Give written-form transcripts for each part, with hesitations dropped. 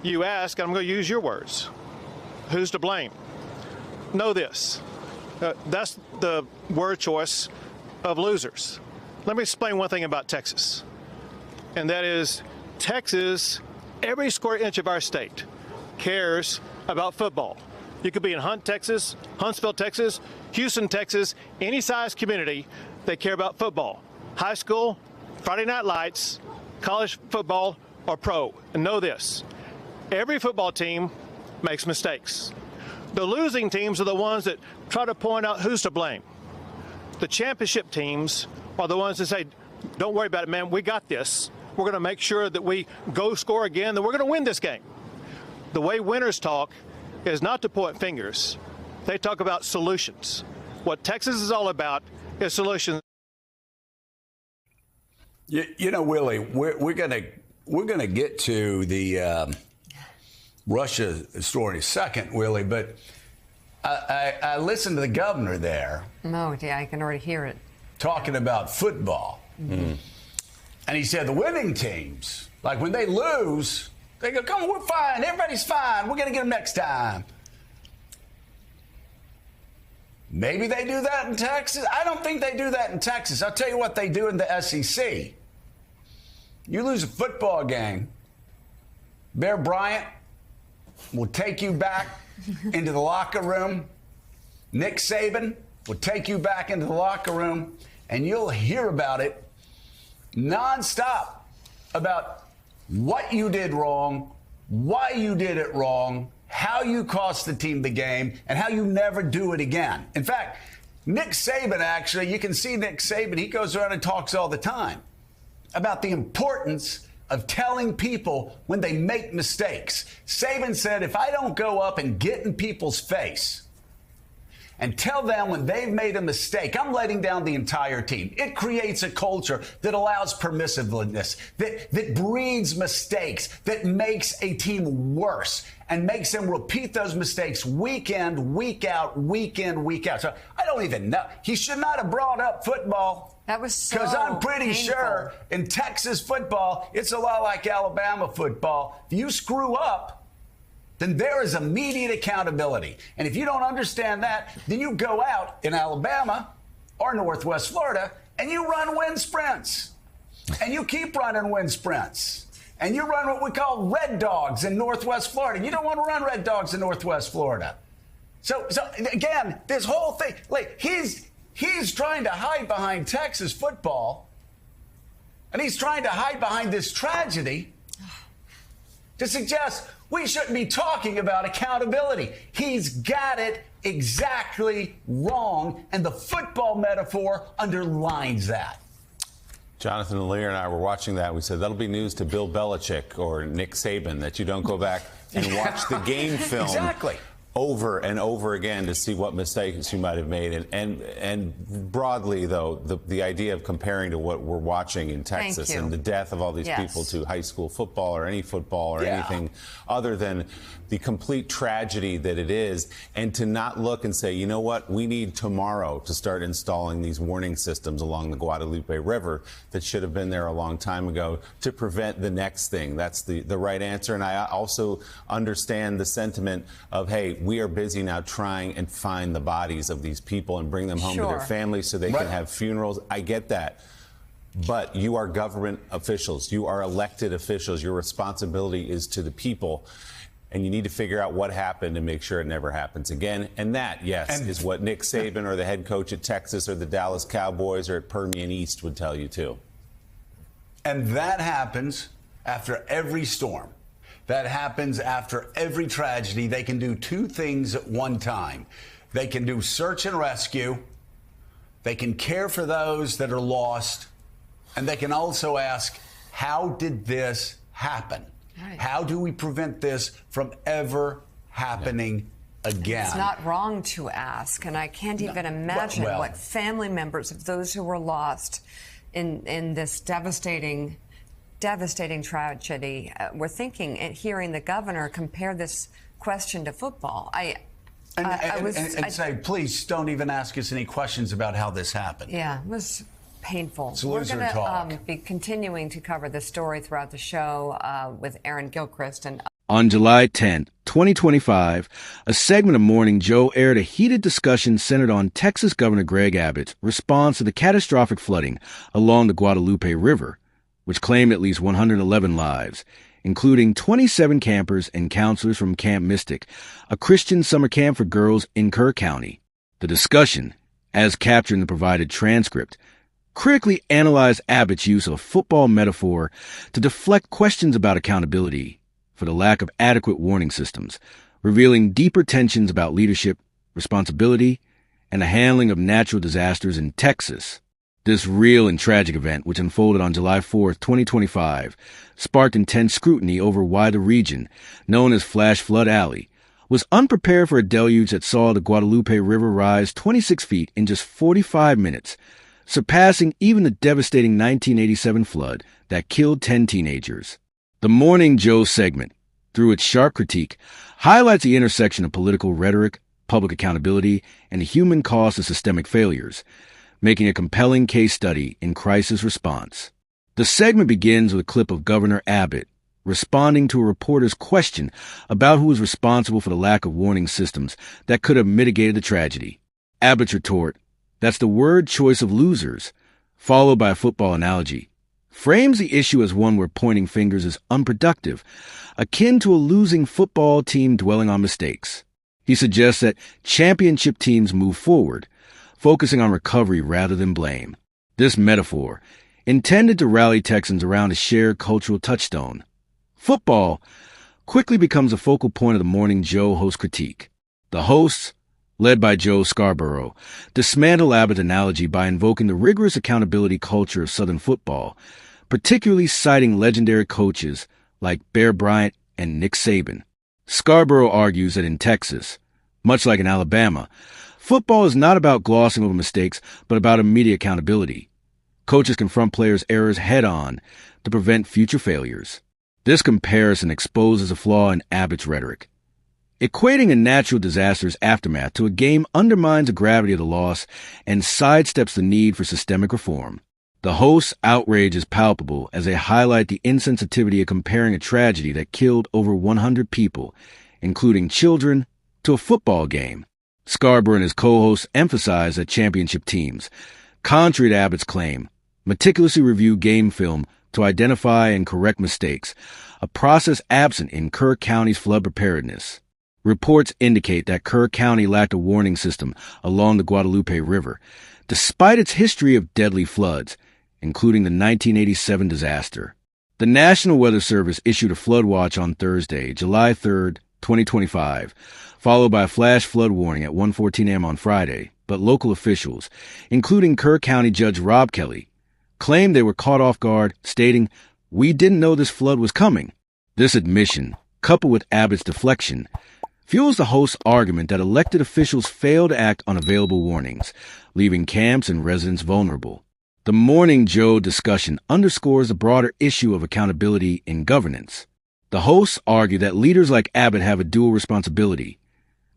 You ask, and I'm going to use your words, who's to blame? Know this. That's the word choice of losers. Let me explain one thing about Texas, and that is Texas, every square inch of our state cares about football. You could be in Huntsville, Texas, Houston, Texas, any size community, they care about football. High school, Friday night lights, college football, or pro. And know this, every football team makes mistakes. The losing teams are the ones that try to point out who's to blame. The championship teams are the ones that say, don't worry about it, man, we got this. We're going to make sure that we go score again, that we're going to win this game. The way winners talk is not to point fingers. They talk about solutions. What Texas is all about is solutions. You know, Willie, we're gonna get to the Russia story in a second, Willie, but I listened to the governor there. Oh, yeah, I can already hear it. Talking about football. Mm-hmm. And he said the winning teams, like when they lose, they go, come on, we're fine. Everybody's fine. We're going to get them next time. Maybe they do that in Texas. I don't think they do that in Texas. I'll tell you what they do in the SEC. You lose a football game, Bear Bryant will take you back into the locker room. Nick Saban will take you back into the locker room, and you'll hear about it nonstop, about what you did wrong, why you did it wrong, how you cost the team the game, and how you never do it again. In fact, Nick Saban, actually, you can see Nick Saban, he goes around and talks all the time about the importance of telling people when they make mistakes. Saban said, if I don't go up and get in people's face and tell them when they've made a mistake, I'm letting down the entire team. It creates a culture that allows permissiveness, that breeds mistakes, that makes a team worse and makes them repeat those mistakes week in, week out, week in, week out. So I don't even know. He should not have brought up football. That was so because I'm pretty painful. sure in Texas football, it's a lot like Alabama football. If you screw up, then there is immediate accountability. And if you don't understand that, then you go out in Alabama or Northwest Florida and you run wind sprints. And you keep running wind sprints. And you run what we call red dogs in Northwest Florida. You don't want to run red dogs in Northwest Florida. So again, this whole thing, like he's trying to hide behind Texas football, and he's trying to hide behind this tragedy to suggest we shouldn't be talking about accountability. He's got it exactly wrong, and the football metaphor underlines that. Jonathan and Lear and I were watching that. We said that'll be news to Bill Belichick or Nick Saban that you don't go back and watch the game film exactly over and over again to see what mistakes you might have made. And broadly, though, the idea of comparing to what we're watching in Texas and the death of all these people to high school football or any football or anything other than the complete tragedy that it is, and to not look and say, you know what, we need tomorrow to start installing these warning systems along the Guadalupe River that should have been there a long time ago to prevent the next thing. That's the right answer. And I also understand the sentiment of, hey, we are busy now trying and find the bodies of these people and bring them home to their families so they can have funerals. I get that. But you are government officials. You are elected officials. Your responsibility is to the people. And you need to figure out what happened and make sure it never happens again. And that, yes, is what Nick Saban or the head coach at Texas or the Dallas Cowboys or at Permian East would tell you, too. And that happens after every storm. That happens after every tragedy. They can do two things at one time. They can do search and rescue. They can care for those that are lost. And they can also ask, how did this happen? Right. How do we prevent this from ever happening again? It's not wrong to ask, and I can't even imagine what family members of those who were lost in this devastating tragedy were thinking and hearing the governor compare this question to football. And say, please don't even ask us any questions about how this happened. Yeah, it was painful. It's loser talk. We're going to be continuing to cover this story throughout the show with Aaron Gilchrist and On July 10, 2025, a segment of Morning Joe aired a heated discussion centered on Texas Governor Greg Abbott's response to the catastrophic flooding along the Guadalupe River, which claimed at least 111 lives, including 27 campers and counselors from Camp Mystic, a Christian summer camp for girls in Kerr County. The discussion, as captured in the provided transcript, critically analyzed Abbott's use of a football metaphor to deflect questions about accountability for the lack of adequate warning systems, revealing deeper tensions about leadership, responsibility, and the handling of natural disasters in Texas. This real and tragic event, which unfolded on July 4, 2025, sparked intense scrutiny over why the region, known as Flash Flood Alley, was unprepared for a deluge that saw the Guadalupe River rise 26 feet in just 45 minutes, surpassing even the devastating 1987 flood that killed 10 teenagers. The Morning Joe segment, through its sharp critique, highlights the intersection of political rhetoric, public accountability, and the human cost of systemic failures, making a compelling case study in crisis response. The segment begins with a clip of Governor Abbott responding to a reporter's question about who was responsible for the lack of warning systems that could have mitigated the tragedy. Abbott's retort, "That's the word choice of losers," followed by a football analogy, frames the issue as one where pointing fingers is unproductive, akin to a losing football team dwelling on mistakes. He suggests that championship teams move forward, focusing on recovery rather than blame. This metaphor, intended to rally Texans around a shared cultural touchstone, football, quickly becomes a focal point of the Morning Joe host critique. The hosts, led by Joe Scarborough, dismantle Abbott's analogy by invoking the rigorous accountability culture of Southern football, particularly citing legendary coaches like Bear Bryant and Nick Saban. Scarborough argues that in Texas, much like in Alabama, football is not about glossing over mistakes, but about immediate accountability. Coaches confront players' errors head-on to prevent future failures. This comparison exposes a flaw in Abbott's rhetoric. Equating a natural disaster's aftermath to a game undermines the gravity of the loss and sidesteps the need for systemic reform. The host's outrage is palpable as they highlight the insensitivity of comparing a tragedy that killed over 100 people, including children, to a football game. Scarborough and his co-hosts emphasize that championship teams, contrary to Abbott's claim, meticulously review game film to identify and correct mistakes, a process absent in Kerr County's flood preparedness. Reports indicate that Kerr County lacked a warning system along the Guadalupe River, despite its history of deadly floods, including the 1987 disaster. The National Weather Service issued a flood watch on Thursday, July 3, 2025, followed by a flash flood warning at 1:14 a.m. on Friday, but local officials, including Kerr County Judge Rob Kelly, claimed they were caught off guard, stating, "We didn't know this flood was coming." This admission, coupled with Abbott's deflection, fuels the host's argument that elected officials failed to act on available warnings, leaving camps and residents vulnerable. The Morning Joe discussion underscores the broader issue of accountability in governance. The hosts argue that leaders like Abbott have a dual responsibility: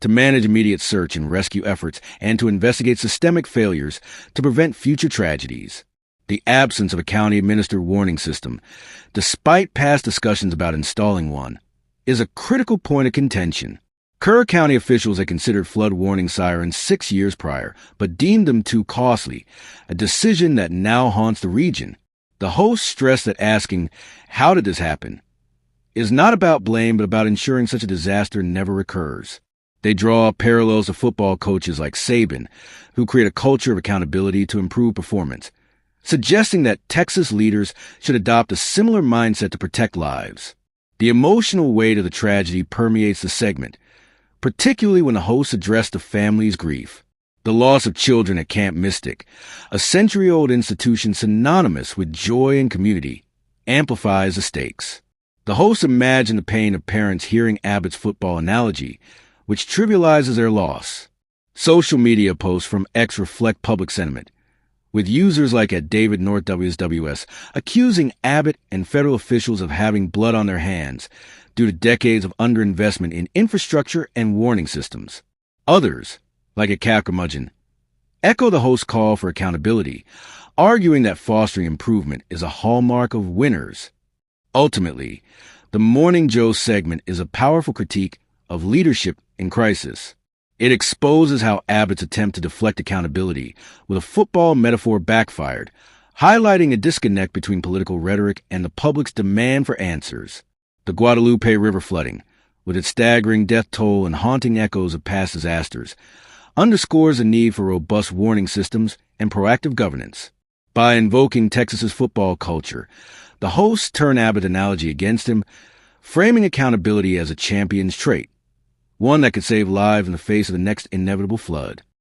to manage immediate search and rescue efforts and to investigate systemic failures to prevent future tragedies. The absence of a county-administered warning system, despite past discussions about installing one, is a critical point of contention. Kerr County officials had considered flood warning sirens 6 years prior, but deemed them too costly, a decision that now haunts the region. The hosts stressed that asking, "How did this happen?" is not about blame, but about ensuring such a disaster never recurs. They draw parallels to football coaches like Saban, who create a culture of accountability to improve performance, suggesting that Texas leaders should adopt a similar mindset to protect lives. The emotional weight of the tragedy permeates the segment, particularly when the hosts address the family's grief. The loss of children at Camp Mystic, a century-old institution synonymous with joy and community, amplifies the stakes. The hosts imagine the pain of parents hearing Abbott's football analogy, which trivializes their loss. Social media posts from X reflect public sentiment, with users like @DavidNorthWSWS accusing Abbott and federal officials of having blood on their hands due to decades of underinvestment in infrastructure and warning systems. Others, like @CalCurmudgeon, echo the host's call for accountability, arguing that fostering improvement is a hallmark of winners. Ultimately, The Morning Joe segment is a powerful critique of leadership in crisis. It exposes how Abbott's attempt to deflect accountability with a football metaphor backfired, highlighting a disconnect between political rhetoric and the public's demand for answers. The Guadalupe River flooding, with its staggering death toll and haunting echoes of past disasters, underscores the need for robust warning systems and proactive governance. By invoking Texas's football culture, the hosts turn Abbott analogy against him, framing accountability as a champion's trait, one that could save lives in the face of the next inevitable flood.